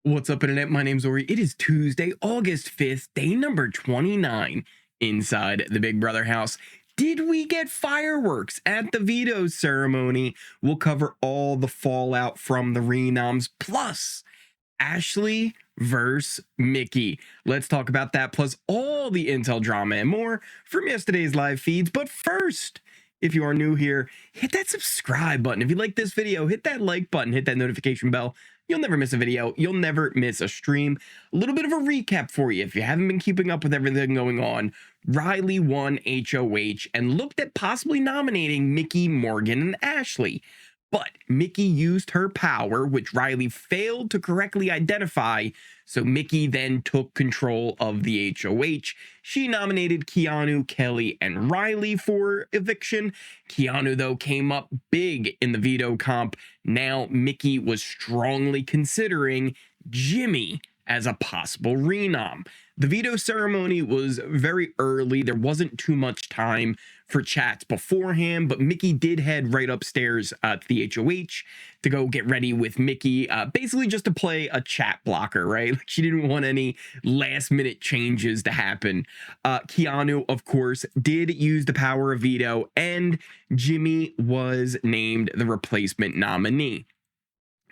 What's up, internet? My name's Ori. It is Tuesday, August 5th, day number 29 inside the Big Brother house. Did we get fireworks at the veto ceremony? We'll cover all the fallout from the Renoms, plus Ashley versus Mickey. Let's talk about that, plus all the intel drama and more from yesterday's live feeds. But first, if you are new here, hit that subscribe button. If you like this video, hit that like button, hit that notification bell. You'll never miss a video. You'll never miss a stream. A little bit of a recap for you. If you haven't been keeping up with everything going on, Riley won HOH and looked at possibly nominating Mickey, Morgan, and Ashley. But Mickey used her power, which Riley failed to correctly identify, so Mickey then took control of the HOH. She nominated Keanu, Kelly, and Riley for eviction. Keanu, though, came up big in the veto comp. Now Mickey was strongly considering Jimmy as a possible renom. The veto ceremony was very early. There wasn't too much time for chats beforehand, but Mickey did head right upstairs to the HOH to go get ready with Mickey, basically just to play a chat blocker, right? Like, she didn't want any last minute changes to happen. Keanu, of course, did use the power of veto, and Jimmy was named the replacement nominee.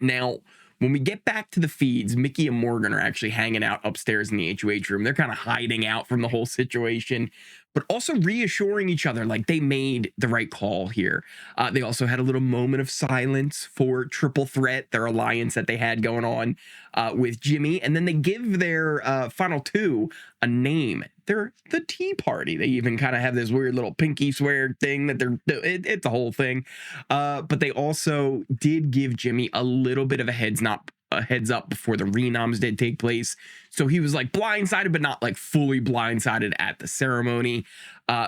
Now, when we get back to the feeds, Mickey and Morgan are actually hanging out upstairs in the HOH room. They're kind of hiding out from the whole situation, but also reassuring each other like they made the right call here. They also had a little moment of silence for Triple Threat, their alliance that they had going on with Jimmy. And then they give their final two a name. They're the Tea Party. They even kind of have this weird little pinky swear thing that it's a whole thing. But they also did give Jimmy a little bit of a heads up before the renoms did take place. So he was like blindsided, but not like fully blindsided at the ceremony.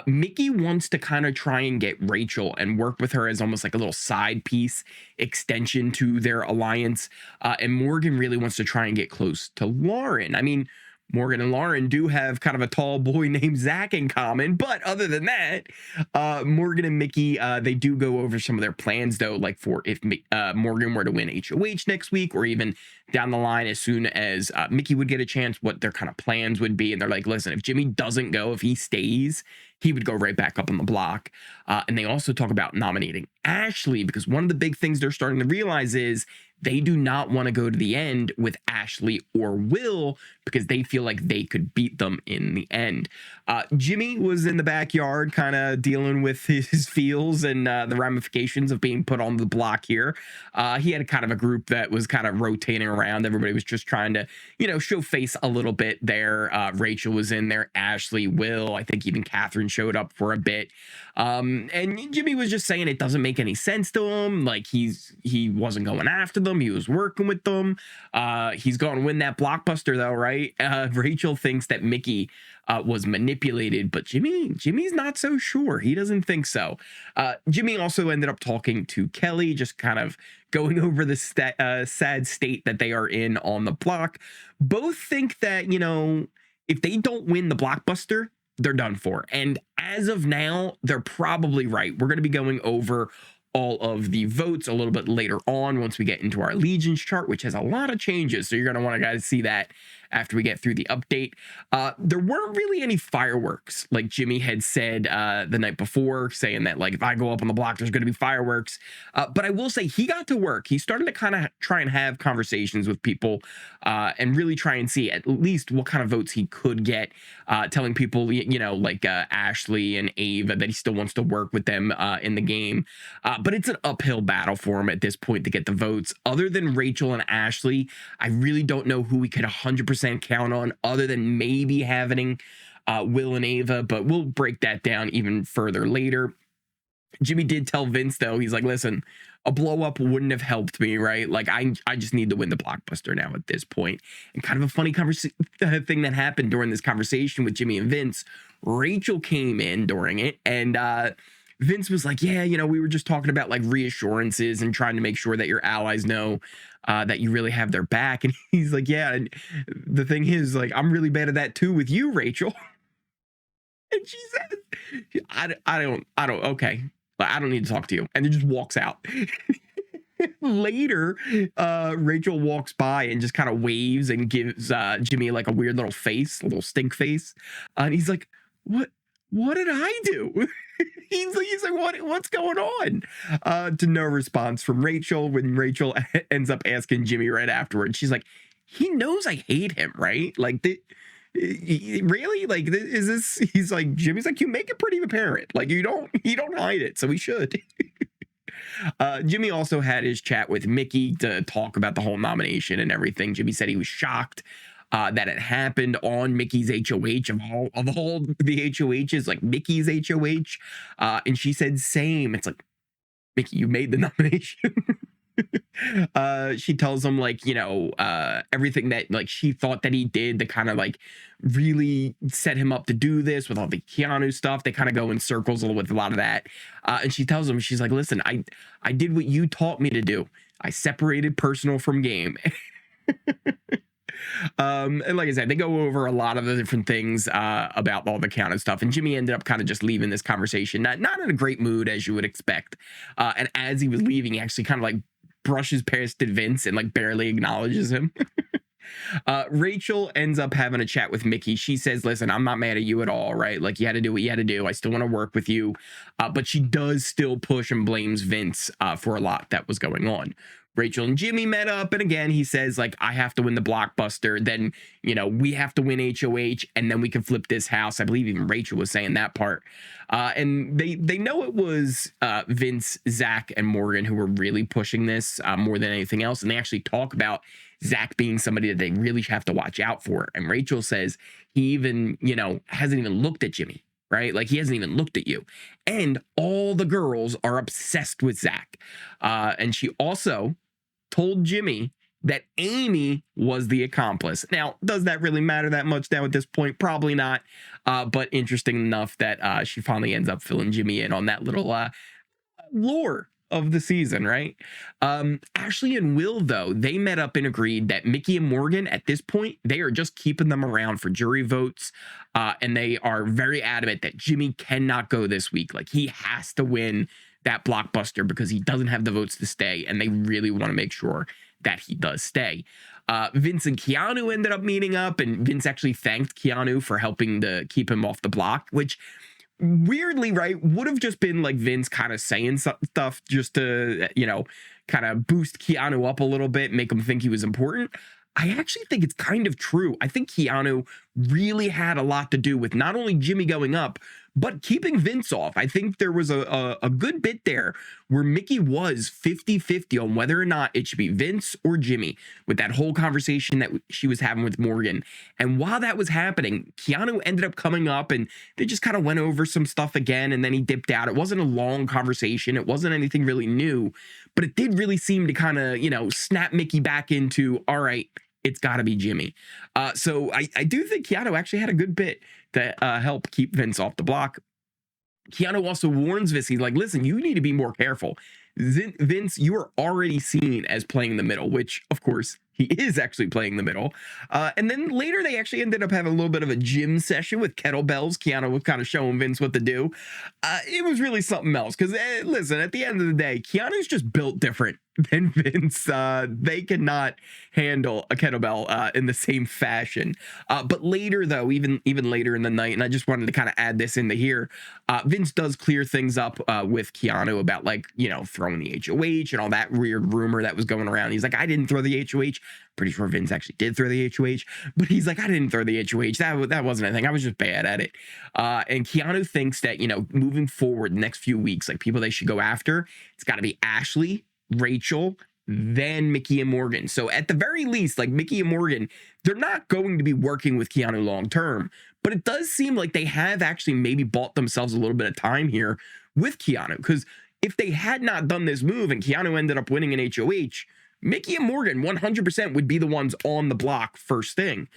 Mickey wants to kind of try and get Rachel and work with her as almost like a little side piece extension to their alliance. And Morgan really wants to try and get close to Lauren. I mean, Morgan and Lauren do have kind of a tall boy named Zach in common, but other than that, Morgan and Mickey, they do go over some of their plans, though, like for if Morgan were to win HOH next week, or even down the line as soon as Mickey would get a chance, what their kind of plans would be. And they're like, listen, if Jimmy doesn't go, if he stays, he would go right back up on the block. And they also talk about nominating Ashley, because one of the big things they're starting to realize is they do not want to go to the end with Ashley or Will, because they feel like they could beat them in the end. Jimmy was in the backyard kind of dealing with his feels and the ramifications of being put on the block here. He had kind of a group that was kind of rotating around. Everybody was just trying to, show face a little bit there. Rachel was in there, Ashley, Will, I think even Catherine showed up for a bit. And Jimmy was just saying it doesn't make any sense to him. Like he wasn't going after them. He was working with them. He's going to win that blockbuster though, right? Rachel thinks that Mickey was manipulated, but Jimmy's not so sure. He doesn't think so. Jimmy also ended up talking to Kelly, just kind of going over the sad state that they are in on the block. Both think that, if they don't win the blockbuster, they're done for. And as of now, they're probably right. We're going to be going over all of the votes a little bit later on once we get into our allegiance chart, which has a lot of changes. So you're going to want to guys see that after we get through the update. There weren't really any fireworks, like Jimmy had said the night before, saying that like if I go up on the block, there's going to be fireworks. But I will say he got to work. He started to kind of try and have conversations with people and really try and see at least what kind of votes he could get, telling people, like Ashley and Ava, that he still wants to work with them in the game. But it's an uphill battle for him at this point to get the votes. Other than Rachel and Ashley, I really don't know who we could 100% count on, other than maybe having Will and Ava, but we'll break that down even further later. Jimmy did tell Vince, though, he's like, listen, a blow up wouldn't have helped me, right? Like, I just need to win the blockbuster now at this point. And kind of a funny thing that happened during this conversation with Jimmy and Vince, Rachel came in during it, and Vince was like, yeah, we were just talking about like reassurances and trying to make sure that your allies know that you really have their back. And he's like, yeah, and the thing is, like, I'm really bad at that too with you, Rachel. And she says, I don't, okay, I don't need to talk to you. And then just walks out. Later, Rachel walks by and just kind of waves and gives Jimmy like a weird little face, a little stink face. And he's like, what did I do? he's like, what's going on? To no response from Rachel when Rachel ends up asking Jimmy right afterwards. She's like, he knows I hate him, right? Like, really? Like, is this? He's like, Jimmy's like, you make it pretty apparent. Like, you don't hide it, so we should. Jimmy also had his chat with Mickey to talk about the whole nomination and everything. Jimmy said he was shocked that it happened on Mickey's HOH of all the HOHs, like Mickey's HOH. And she said, same. It's like, Mickey, you made the nomination. She tells him like, everything that like she thought that he did to kind of like really set him up to do this with all the Keanu stuff. They kind of go in circles with a lot of that. And she tells him, she's like, listen, I did what you taught me to do. I separated personal from game. And like I said, they go over a lot of the different things about all the Keanu stuff, and Jimmy ended up kind of just leaving this conversation not in a great mood as you would expect. And as he was leaving, he actually kind of like brushes past Vince and like barely acknowledges him. Rachel ends up having a chat with Mickey. She says, listen, I'm not mad at you at all, right? Like, you had to do what you had to do. I still want to work with you. But she does still push and blames Vince for a lot that was going on. Rachel and Jimmy met up, and again, he says, like, I have to win the blockbuster, then, we have to win HOH, and then we can flip this house. I believe even Rachel was saying that part. And they know it was Vince, Zach, and Morgan who were really pushing this more than anything else, and they actually talk about Zach being somebody that they really have to watch out for. And Rachel says he even, hasn't even looked at Jimmy, right? Like, he hasn't even looked at you. And all the girls are obsessed with Zach. And she also told Jimmy that Amy was the accomplice. Now, does that really matter that much now at this point? Probably not. But interesting enough that she finally ends up filling Jimmy in on that little lore of the season, right? Ashley and Will, though, they met up and agreed that Mickey and Morgan, at this point, they are just keeping them around for jury votes. And they are very adamant that Jimmy cannot go this week. Like, he has to win that blockbuster because he doesn't have the votes to stay, and they really want to make sure that he does stay. Vince and Keanu ended up meeting up, and Vince actually thanked Keanu for helping to keep him off the block, which weirdly, right, would have just been like Vince kind of saying stuff just to, kind of boost Keanu up a little bit, make him think he was important. I actually think it's kind of true. I think Keanu really had a lot to do with not only Jimmy going up, but keeping Vince off. I think there was a good bit there where Mickey was 50-50 on whether or not it should be Vince or Jimmy with that whole conversation that she was having with Morgan. And while that was happening, Keanu ended up coming up and they just kind of went over some stuff again, and then he dipped out. It wasn't a long conversation. It wasn't anything really new, but it did really seem to kind of, snap Mickey back into, all right, it's got to be Jimmy. So I do think Keanu actually had a good bit to help keep Vince off the block. Keanu also warns Vince, he's like, listen, you need to be more careful. Vince, you are already seen as playing the middle, which, of course, he is actually playing the middle. And then later, they actually ended up having a little bit of a gym session with kettlebells. Keanu was kind of showing Vince what to do. It was really something else because, listen, at the end of the day, Keanu's just built different than Vince. They cannot handle a kettlebell in the same fashion. But later, though, even later in the night, and I just wanted to kind of add this into here, Vince does clear things up with Keanu about, like, throwing the HOH and all that weird rumor that was going around. He's like, I didn't throw the HOH. Pretty sure Vince actually did throw the HOH, but he's like, I didn't throw the HOH. That wasn't anything. I was just bad at it. And Keanu thinks that, moving forward the next few weeks, like, people they should go after, it's got to be Ashley, Rachel, then Mickey and Morgan. So at the very least, like, Mickey and Morgan, they're not going to be working with Keanu long term, but it does seem like they have actually maybe bought themselves a little bit of time here with Keanu, because if they had not done this move and Keanu ended up winning an HOH, Mickey and Morgan 100% would be the ones on the block first thing.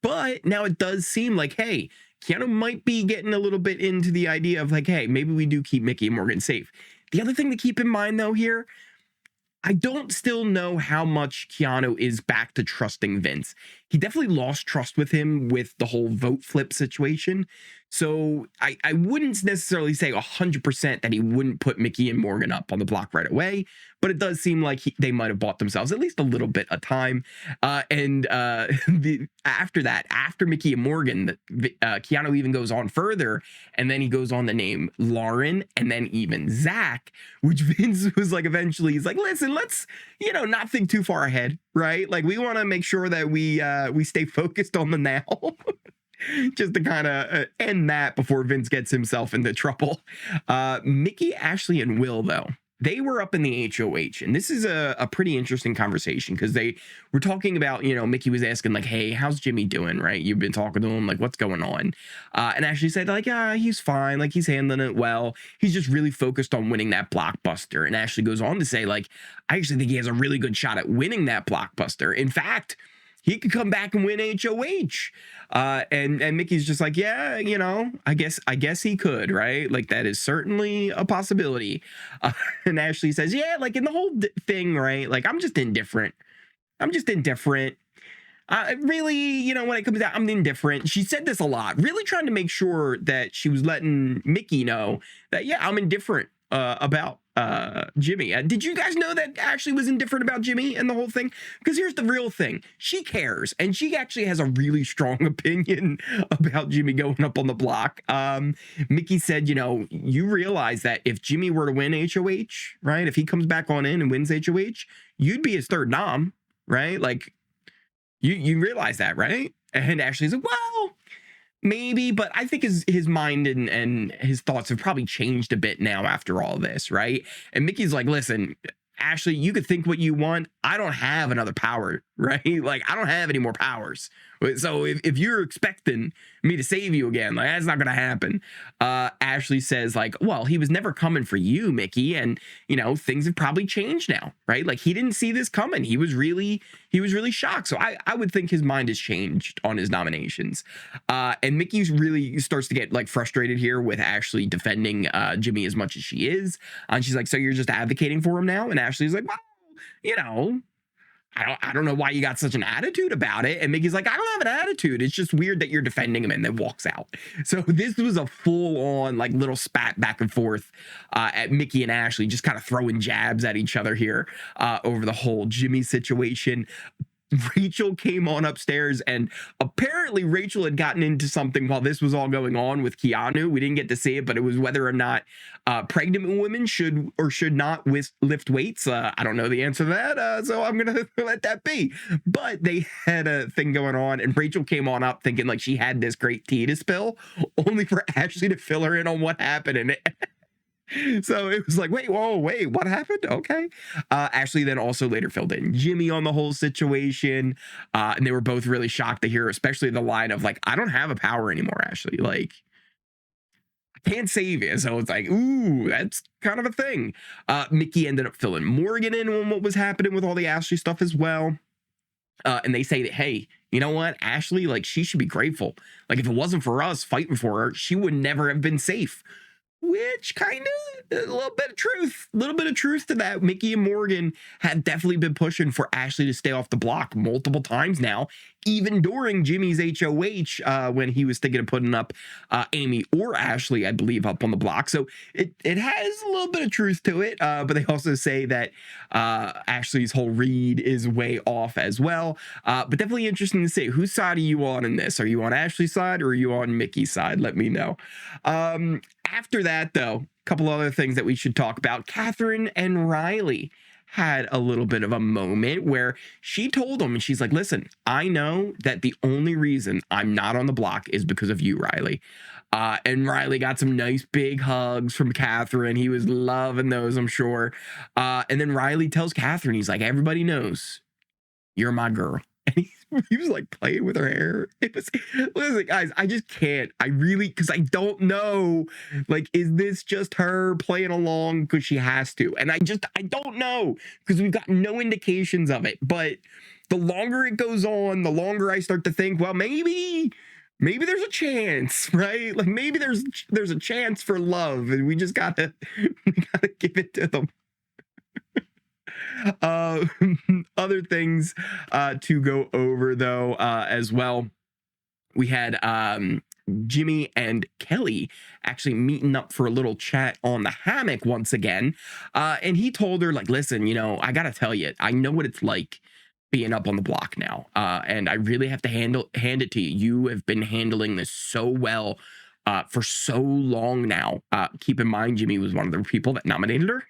But now it does seem like, hey, Keanu might be getting a little bit into the idea of, like, hey, maybe we do keep Mickey and Morgan safe. The other thing to keep in mind, though, here, I don't still know how much Keanu is back to trusting Vince. He definitely lost trust with him with the whole vote flip situation. So I wouldn't necessarily say 100% that he wouldn't put Mickey and Morgan up on the block right away, but it does seem like they might have bought themselves at least a little bit of time. After that, after Mickey and Morgan, Keanu even goes on further, and then he goes on to name Lauren and then even Zach, which Vince was like, eventually he's like, listen, let's, not think too far ahead, right? Like, we want to make sure that we stay focused on the now. Just to kind of end that before Vince gets himself into trouble. Mickey, Ashley, and Will, though, they were up in the HOH. And this is a pretty interesting conversation because they were talking about, Mickey was asking, like, hey, how's Jimmy doing, right? You've been talking to him, like, what's going on? And Ashley said, like, he's fine. Like, he's handling it well. He's just really focused on winning that blockbuster. And Ashley goes on to say, like, I actually think he has a really good shot at winning that blockbuster. In fact, he could come back and win HOH. And Mickey's just like, yeah, I guess he could, right? Like, that is certainly a possibility. And Ashley says, yeah, like, in the whole thing, right? Like, I'm just indifferent. Really, when it comes down, I'm indifferent. She said this a lot, really trying to make sure that she was letting Mickey know that, yeah, I'm indifferent about Jimmy. Did you guys know that Ashley was indifferent about Jimmy and the whole thing? Because here's the real thing. She cares, and she actually has a really strong opinion about Jimmy going up on the block. Mickey said, you realize that if Jimmy were to win HOH, right, if he comes back on in and wins HOH, you'd be his third nom, right? Like, you realize that, right? And Ashley's like, well, maybe, but I think his mind and his thoughts have probably changed a bit now after all this, right? And Mickey's like, listen, Ashley, you could think what you want. I don't have another power, right? Like, I don't have any more powers. So if you're expecting me to save you again, like, that's not going to happen. Ashley says, like, well, he was never coming for you, Mickey. And, things have probably changed now, right? Like, he didn't see this coming. He was really shocked. So I would think his mind has changed on his nominations. And Mickey really starts to get, like, frustrated here with Ashley defending Jimmy as much as she is. And she's like, so you're just advocating for him now? And Ashley's like, well, I don't know why you got such an attitude about it. And Mickey's like, I don't have an attitude. It's just weird that you're defending him, and then walks out. So this was a full-on, like, little spat back and forth at Mickey and Ashley, just kind of throwing jabs at each other here over the whole Jimmy situation. Rachel came on upstairs, and apparently Rachel had gotten into something while this was all going on with Keanu. We didn't get to see it, but it was whether or not pregnant women should or should not lift weights. I don't know the answer to that, so I'm going to let that be. But they had a thing going on, and Rachel came on up thinking like she had this great tea to spill, only for Ashley to fill her in on what happened. And so it was like, wait, what happened? Okay. Ashley then also later filled in Jimmy on the whole situation. And they were both really shocked to hear, especially the line of, like, I don't have a power anymore, Ashley. Like, I can't save you. So it's like, ooh, that's kind of a thing. Mickey ended up filling Morgan in on what was happening with all the Ashley stuff as well. And they say that, hey, you know what? Ashley, like, she should be grateful. Like, if it wasn't for us fighting for her, she would never have been safe. Which kind of a little bit of truth to that. Mickey and Morgan had definitely been pushing for Ashley to stay off the block multiple times now, even during Jimmy's HOH when he was thinking of putting up Amy or Ashley, I believe, up on the block. So it has a little bit of truth to it, but they also say that Ashley's whole read is way off as well. But definitely interesting to see, whose side are you on in this? Are you on Ashley's side or are you on Mickey's side? Let me know. After that, though, a couple other things that we should talk about. Catherine and Riley had a little bit of a moment where she told him, and she's like, listen, I know that the only reason I'm not on the block is because of you, Riley. And Riley got some nice big hugs from Catherine. He was loving those, I'm sure. And then Riley tells Catherine, he's like, everybody knows you're my girl. And he was like playing with her hair. It was, listen, guys, I just can't. Because I don't know. Like, is this just her playing along because she has to? And I don't know, because we've got no indications of it. But the longer it goes on, the longer I start to think, well, maybe there's a chance, right? Like, maybe there's a chance for love, and we gotta give it to them. Other things to go over, though, as well. we had Jimmy and Kelly actually meeting up for a little chat on the hammock once again. And he told her, like, listen, I got to tell you, I know what it's like being up on the block now. And I really have to hand it to you. You have been handling this so well for so long now. Keep in mind, Jimmy was one of the people that nominated her.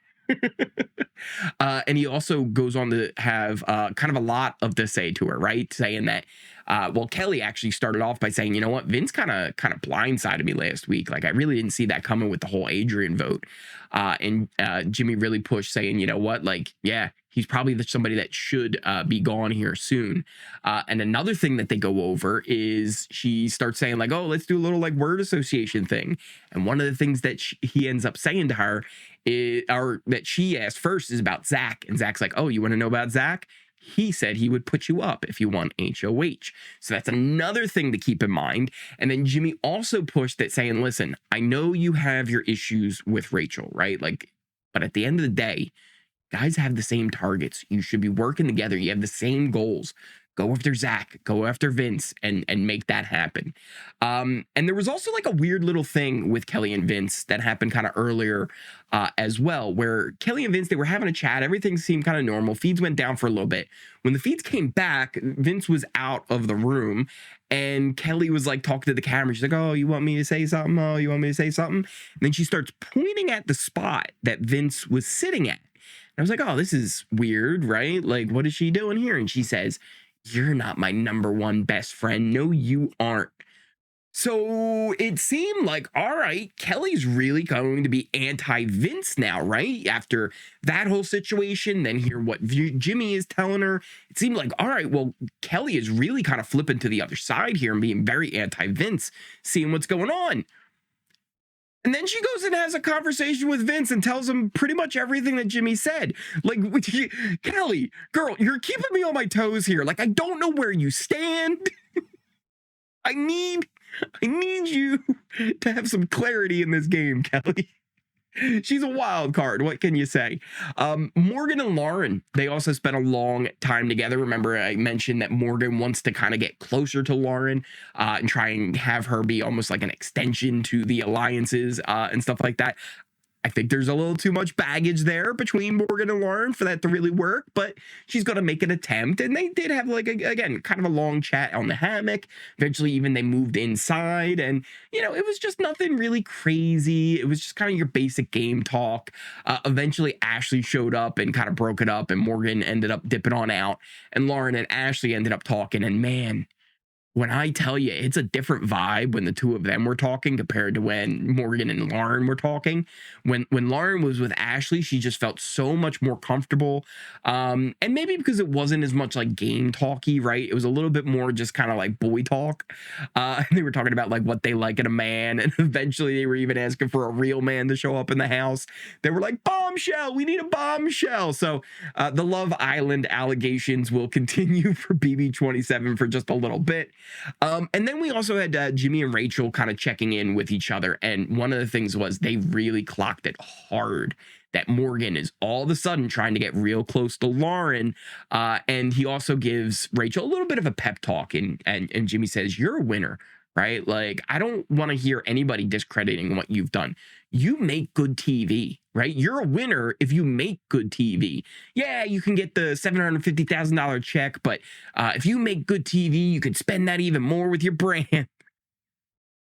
And he also goes on to have kind of a lot of to say to her, right? Saying that, well, Kelly actually started off by saying, you know what, Vince kind of blindsided me last week. Like, I really didn't see that coming with the whole Adrian vote. And Jimmy really pushed, saying, you know what, like, yeah, he's probably somebody that should be gone here soon. And another thing that they go over is she starts saying, like, oh, let's do a little like word association thing. And one of the things that he ends up saying to her or that she asked first, is about Zach. And Zach's like, oh, you want to know about Zach? He said he would put you up if you want HOH. So that's another thing to keep in mind. And then Jimmy also pushed it, saying, listen, I know you have your issues with Rachel, right? Like, but at the end of the day, guys have the same targets. You should be working together. You have the same goals. Go after Zach, go after Vince, and make that happen. And there was also like a weird little thing with Kelly and Vince that happened kind of earlier as well, where Kelly and Vince, they were having a chat. Everything seemed kind of normal. Feeds went down for a little bit. When the feeds came back, Vince was out of the room, and Kelly was like talking to the camera. She's like, oh, you want me to say something? Oh, you want me to say something? And then she starts pointing at the spot that Vince was sitting at. And I was like, oh, this is weird, right? Like, what is she doing here? And she says, you're not my number one best friend. No, you aren't. So it seemed like, all right, Kelly's really going to be anti-Vince now, right? After that whole situation, then hear what Jimmy is telling her. It seemed like, all right, well, Kelly is really kind of flipping to the other side here and being very anti-Vince, seeing what's going on. And then she goes and has a conversation with Vince and tells him pretty much everything that Jimmy said. Like, Kelly, girl, you're keeping me on my toes here. Like, I don't know where you stand. I need you to have some clarity in this game, Kelly. She's a wild card. What can you say? Morgan and Lauren, they also spent a long time together. Remember, I mentioned that Morgan wants to kind of get closer to Lauren and try and have her be almost like an extension to the alliances and stuff like that. I think there's a little too much baggage there between Morgan and Lauren for that to really work, but she's going to make an attempt. And they did have, like, again, kind of a long chat on the hammock. Eventually, even they moved inside, and, it was just nothing really crazy. It was just kind of your basic game talk. Eventually, Ashley showed up and kind of broke it up, and Morgan ended up dipping on out, and Lauren and Ashley ended up talking. And man, when I tell you, it's a different vibe when the two of them were talking compared to when Morgan and Lauren were talking. When Lauren was with Ashley, she just felt so much more comfortable. And maybe because it wasn't as much like game talky, right? It was a little bit more just kind of like boy talk. They were talking about like what they like in a man. And eventually they were even asking for a real man to show up in the house. They were like, bombshell, we need a bombshell. So the Love Island allegations will continue for BB27 for just a little bit. And then we also had Jimmy and Rachel kind of checking in with each other. And one of the things was they really clocked it hard that Morgan is all of a sudden trying to get real close to Lauren. And he also gives Rachel a little bit of a pep talk. And Jimmy says, you're a winner, right? Like, I don't want to hear anybody discrediting what you've done. You make good TV, right? You're a winner if you make good TV. Yeah, you can get the $750,000 check, but if you make good TV, you could spend that even more with your brand.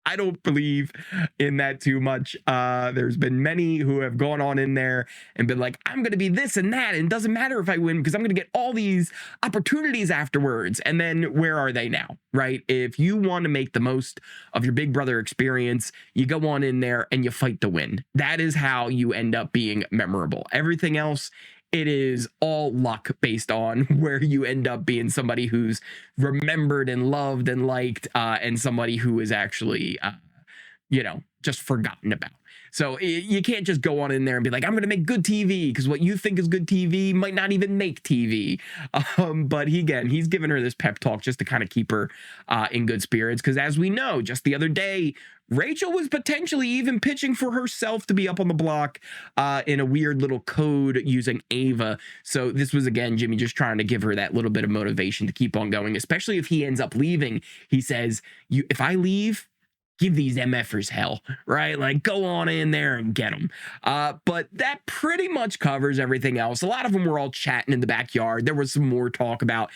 I don't believe in that too much. There's been many who have gone on in there and been like, I'm going to be this and that, and it doesn't matter if I win because I'm going to get all these opportunities afterwards. And then where are they now, right? If you want to make the most of your Big Brother experience, you go on in there and you fight to win. That is how you end up being memorable. Everything else, it is all luck based on where you end up being somebody who's remembered and loved and liked, and somebody who is actually, just forgotten about. So you can't just go on in there and be like, I'm going to make good TV, because what you think is good TV might not even make TV. But he's given her this pep talk just to kind of keep her in good spirits, because as we know, just the other day, Rachel was potentially even pitching for herself to be up on the block in a weird little code using Ava. So this was, again, Jimmy just trying to give her that little bit of motivation to keep on going, especially if he ends up leaving. He says, if I leave, give these MFers hell, right? Like, go on in there and get them. But that pretty much covers everything else. A lot of them were all chatting in the backyard. There was some more talk about,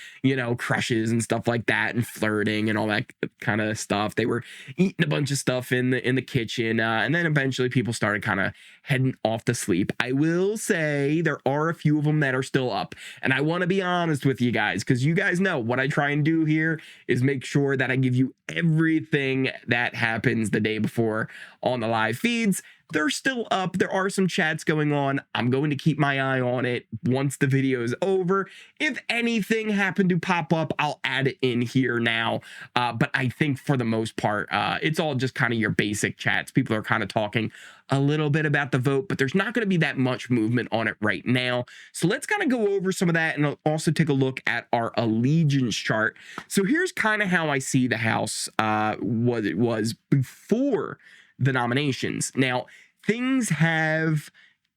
crushes and stuff like that, and flirting and all that kind of stuff. They were eating a bunch of stuff in the kitchen. And then eventually people started kind of heading off to sleep. I will say there are a few of them that are still up. And I want to be honest with you guys, because you guys know what I try and do here is make sure that I give you everything that happens the day before on the live feeds. They're still up. There are some chats going on. I'm going to keep my eye on it once the video is over. If anything happened to pop up, I'll add it in here now. But I think for the most part, it's all just kind of your basic chats. People are kind of talking a little bit about the vote, but there's not going to be that much movement on it right now. So let's kind of go over some of that, and also take a look at our allegiance chart. So here's kind of how I see the House, what it was before the nominations. Now, things have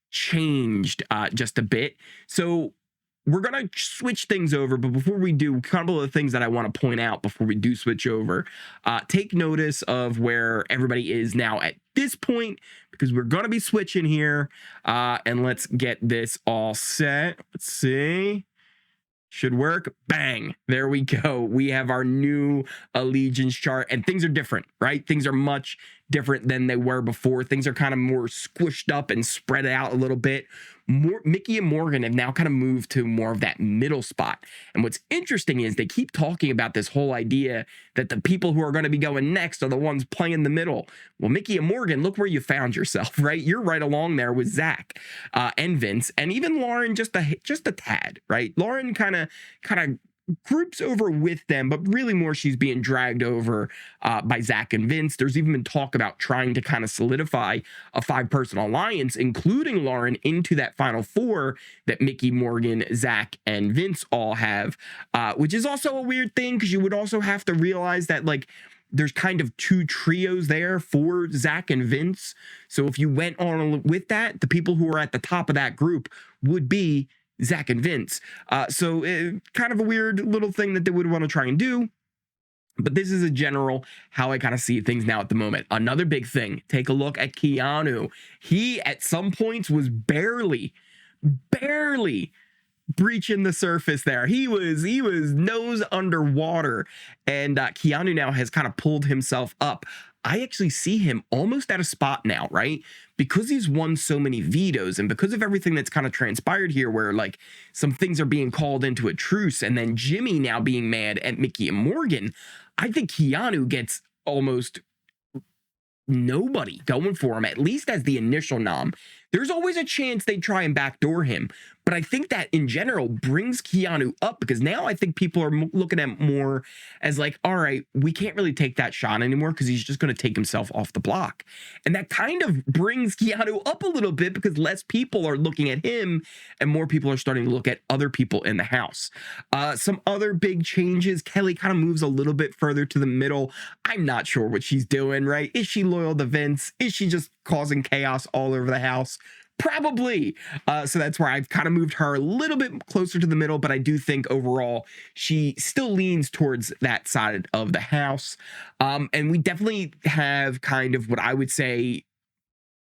changed just a bit. So we're going to switch things over. But before we do, a couple of the things that I want to point out before we do switch over. Take notice of where everybody is now at this point, because we're going to be switching here. And let's get this all set. Let's see. Should work. Bang. There we go. We have our new allegiance chart, and things are different, right? Things are much different than they were before. Things are kind of more squished up and spread out a little bit. Mickey and Morgan have now kind of moved to more of that middle spot. And what's interesting is they keep talking about this whole idea that the people who are going to be going next are the ones playing the middle. Well, Mickey and Morgan, look where you found yourself, right? You're right along there with Zach and Vince, and even Lauren, just a tad, right? Lauren kind of groups over with them, but really more she's being dragged over by Zach and Vince. There's even been talk about trying to kind of solidify a 5-person alliance, including Lauren, into that final 4 that Mickey, Morgan, Zach, and Vince all have, which is also a weird thing, because you would also have to realize that, like, there's kind of 2 trios there for Zach and Vince. So if you went on with that, the people who are at the top of that group would be Zach and Vince. So kind of a weird little thing that they would want to try and do. But this is a general how I kind of see things now at the moment. Another big thing, take a look at Keanu. He at some points was barely breaching the surface there. He was nose underwater, and Keanu now has kind of pulled himself up. I actually see him almost at a spot now, right? Because he's won so many vetoes, and because of everything that's kind of transpired here, where like some things are being called into a truce, and then Jimmy now being mad at Mickey and Morgan, I think Keanu gets almost nobody going for him, at least as the initial nom. There's always a chance they try and backdoor him, but I think that in general brings Keanu up, because now I think people are looking at more as like, all right, we can't really take that shot anymore because he's just going to take himself off the block. And that kind of brings Keanu up a little bit, because less people are looking at him and more people are starting to look at other people in the House. Some other big changes, Kelly kind of moves a little bit further to the middle. I'm not sure what she's doing, right? Is she loyal to Vince? Is she just causing chaos all over the House? Probably. So that's where I've kind of moved her a little bit closer to the middle, but I do think overall she still leans towards that side of the House. And we definitely have kind of what I would say,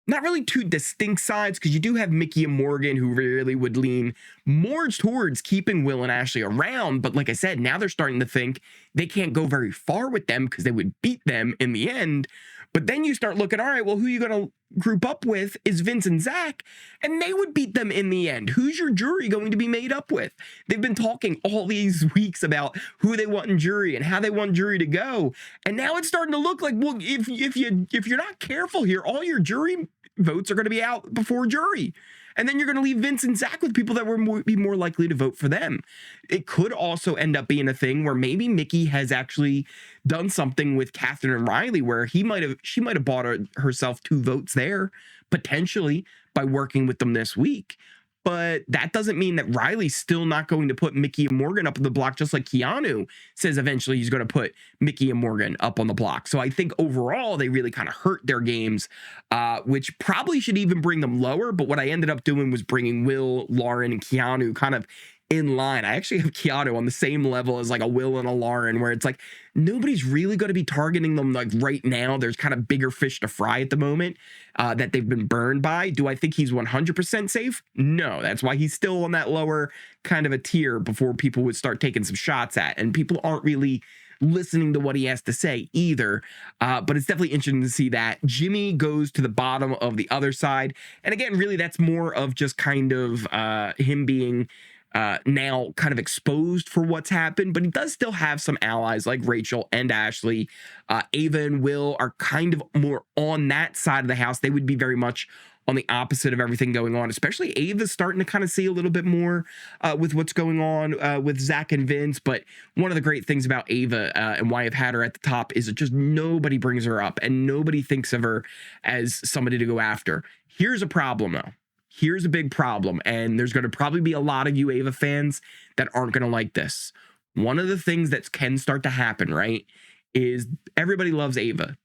not really 2 distinct sides, because you do have Mickey and Morgan who really would lean more towards keeping Will and Ashley around. But like I said, now they're starting to think they can't go very far with them because they would beat them in the end. But then you start looking, all right, well, who are you going to group up with is Vince and Zach, and they would beat them in the end. Who's your jury going to be made up with? They've been talking all these weeks about who they want in jury and how they want jury to go. And now it's starting to look like, well, if you're not careful here, all your jury votes are going to be out before jury. And then you're going to leave Vince and Zach with people that would be more likely to vote for them. It could also end up being a thing where maybe Mickey has actually done something with Catherine and Riley where she might have bought herself 2 votes there, potentially, by working with them this week. But that doesn't mean that Riley's still not going to put Mickey and Morgan up on the block, just like Keanu says eventually he's going to put Mickey and Morgan up on the block. So I think overall they really kind of hurt their games, which probably should even bring them lower. But what I ended up doing was bringing Will, Lauren, and Keanu kind of in line. I actually have Keanu on the same level as like a Will and a Lauren, where it's like nobody's really going to be targeting them like right now. There's kind of bigger fish to fry at the moment that they've been burned by. Do I think he's 100% safe? No. That's why he's still on that lower kind of a tier before people would start taking some shots at. And people aren't really listening to what he has to say either. But it's definitely interesting to see that Jimmy goes to the bottom of the other side. And again, really, that's more of just kind of him being now kind of exposed for what's happened, but he does still have some allies like Rachel and Ashley. Ava and Will are kind of more on that side of the house. They would be very much on the opposite of everything going on, especially Ava's starting to kind of see a little bit more with what's going on with Zach and Vince. But one of the great things about Ava and why I've had her at the top is that just nobody brings her up and nobody thinks of her as somebody to go after. Here's a problem though. Here's a big problem, and there's going to probably be a lot of you Ava fans that aren't going to like this. One of the things that can start to happen, right, is everybody loves Ava,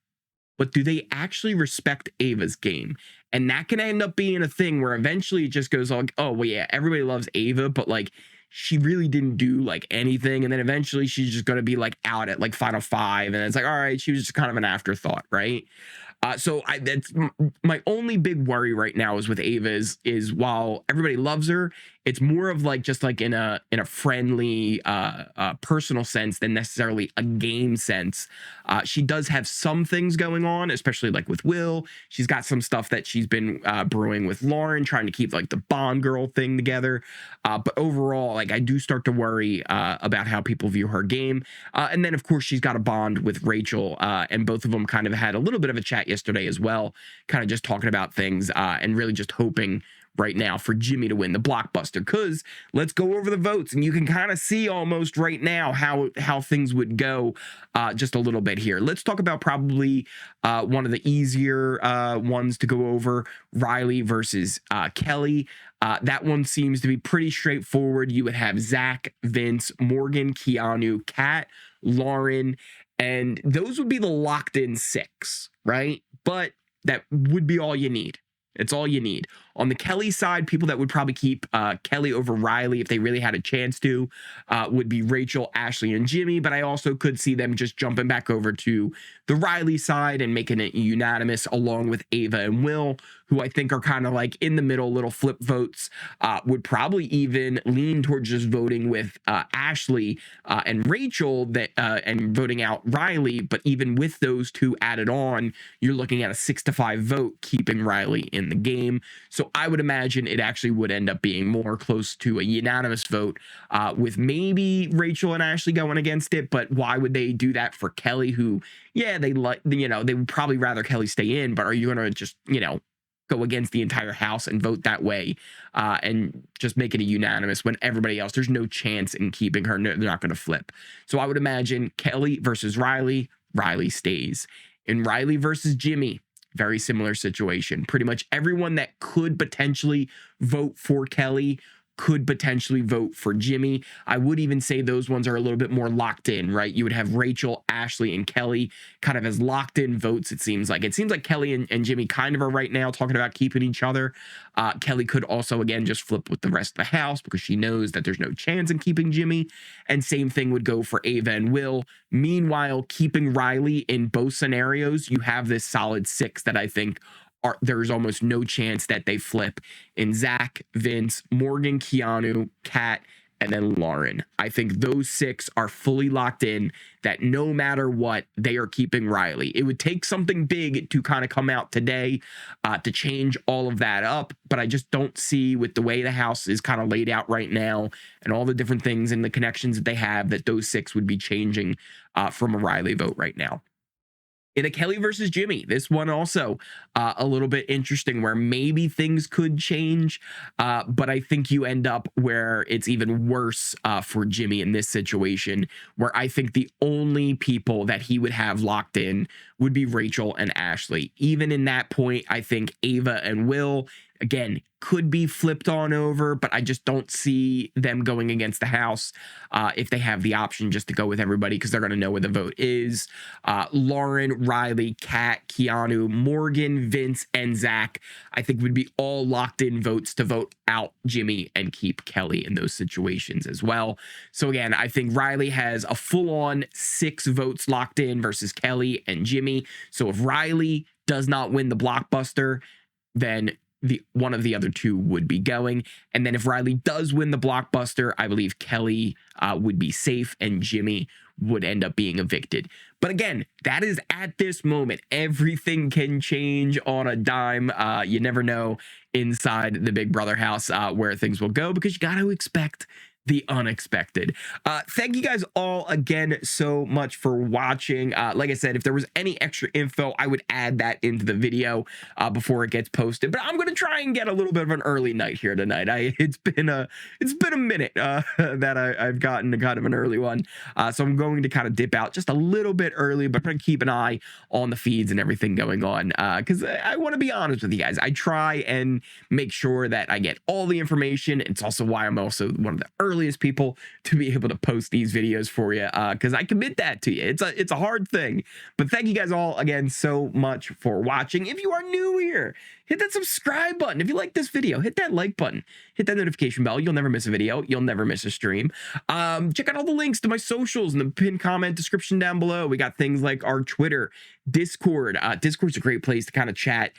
but do they actually respect Ava's game? And that can end up being a thing where eventually it just goes like, oh, well, yeah, everybody loves Ava, but like she really didn't do like anything. And then eventually she's just going to be like out at like final 5. And it's like, all right, she was just kind of an afterthought, right? So that's my only big worry right now is with Ava is while everybody loves her, it's more of like just like in a friendly personal sense than necessarily a game sense. She does have some things going on, especially like with Will. She's got some stuff that she's been brewing with Lauren, trying to keep like the Bond girl thing together. But overall, like I do start to worry about how people view her game. And then of course she's got a bond with Rachel, and both of them kind of had a little bit of a chat yesterday as well, kind of just talking about things and really just hoping right now for Jimmy to win the blockbuster. Because let's go over the votes, and you can kind of see almost right now how things would go just a little bit here. Let's talk about probably one of the easier ones to go over, Riley versus Kelly. That one seems to be pretty straightforward. You would have Zach, Vince, Morgan, Keanu, Kat, Lauren, and those would be the locked in 6, right? But that would be all you need. It's all you need. On the Kelly side, people that would probably keep Kelly over Riley if they really had a chance to would be Rachel, Ashley, and Jimmy. But I also could see them just jumping back over to the Riley side and making it unanimous along with Ava and Will, who I think are kind of like in the middle, little flip votes, would probably even lean towards just voting with Ashley and Rachel and voting out Riley. But even with those two added on, you're looking at a 6-5 vote, keeping Riley in the game. So I would imagine it actually would end up being more close to a unanimous vote with maybe Rachel and Ashley going against it. But why would they do that for Kelly, who, yeah, they like, they would probably rather Kelly stay in, but are you going to just, go against the entire house and vote that way and just make it a unanimous when everybody else, there's no chance in keeping her. No, they're not going to flip. So I would imagine Kelly versus Riley, Riley stays. In Riley versus Jimmy, very similar situation. Pretty much everyone that could potentially vote for Kelly could potentially vote for Jimmy. I would even say those ones are a little bit more locked in, right? You would have Rachel, Ashley, and Kelly kind of as locked in votes, it seems like. It seems like Kelly and Jimmy kind of are right now talking about keeping each other. Kelly could also, again, just flip with the rest of the house because she knows that there's no chance in keeping Jimmy. And same thing would go for Ava and Will. Meanwhile, keeping Riley in both scenarios, you have this solid 6 that I think there's almost no chance that they flip in Zach, Vince, Morgan, Keanu, Kat, and then Lauren. I think those 6 are fully locked in that no matter what, they are keeping Riley. It would take something big to kind of come out today to change all of that up, but I just don't see, with the way the house is kind of laid out right now and all the different things and the connections that they have, that those 6 would be changing from a Riley vote right now. In a Kelly versus Jimmy, this one also a little bit interesting where maybe things could change, but I think you end up where it's even worse for Jimmy in this situation, where I think the only people that he would have locked in would be Rachel and Ashley. Even in that point, I think Ava and Will, again, could be flipped on over, but I just don't see them going against the house if they have the option just to go with everybody because they're going to know where the vote is. Lauren, Riley, Kat, Keanu, Morgan, Vince, and Zach, I think would be all locked in votes to vote out Jimmy and keep Kelly in those situations as well. So again, I think Riley has a full-on 6 votes locked in versus Kelly and Jimmy. So if Riley does not win the blockbuster, then one of the other two would be going. And then if Riley does win the blockbuster, I believe Kelly would be safe and Jimmy would end up being evicted. But again, that is at this moment. Everything can change on a dime. You never know inside the Big Brother house where things will go, because you got to expect the unexpected. Thank you guys all again so much for watching. Like I said, if there was any extra info, I would add that into the video before it gets posted. But I'm going to try and get a little bit of an early night here tonight. It's been a minute that I've gotten kind of an early one. So I'm going to kind of dip out just a little bit early, but I'm going to keep an eye on the feeds and everything going on, because I want to be honest with you guys. I try and make sure that I get all the information. It's also why I'm also one of the earliest people to be able to post these videos for you, because I commit that to you. It's a hard thing. But thank you guys all again so much for watching. If you are new here, hit that subscribe button. If you like this video, hit that like button, hit that notification bell. You'll never miss a video. You'll never miss a stream. Check out all the links to my socials in the pinned comment description down below. We got things like our Twitter, Discord. Discord's a great place to kind of chat.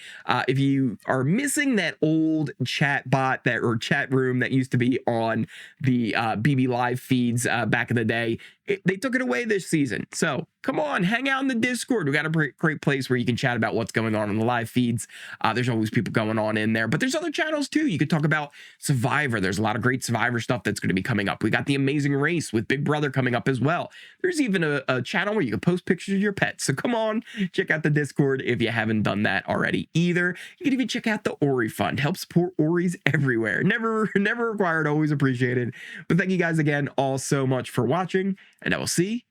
If you are missing that old chat bot or chat room that used to be on the BB Live feeds back in the day, they took it away this season. So come on, hang out in the Discord. We got a great place where you can chat about what's going on in the live feeds. There's always people going on in there, but there's other channels too. You could talk about Survivor. There's a lot of great Survivor stuff that's going to be coming up. We got the Amazing Race with Big Brother coming up as well. There's even a channel where you can post pictures of your pets. So come on, check out the Discord if you haven't done that already either. You can even check out the Ori Fund. Help support Oris everywhere. Never required, always appreciated. But thank you guys again all so much for watching, and I will see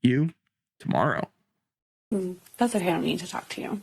you tomorrow. That's okay. I don't need to talk to you.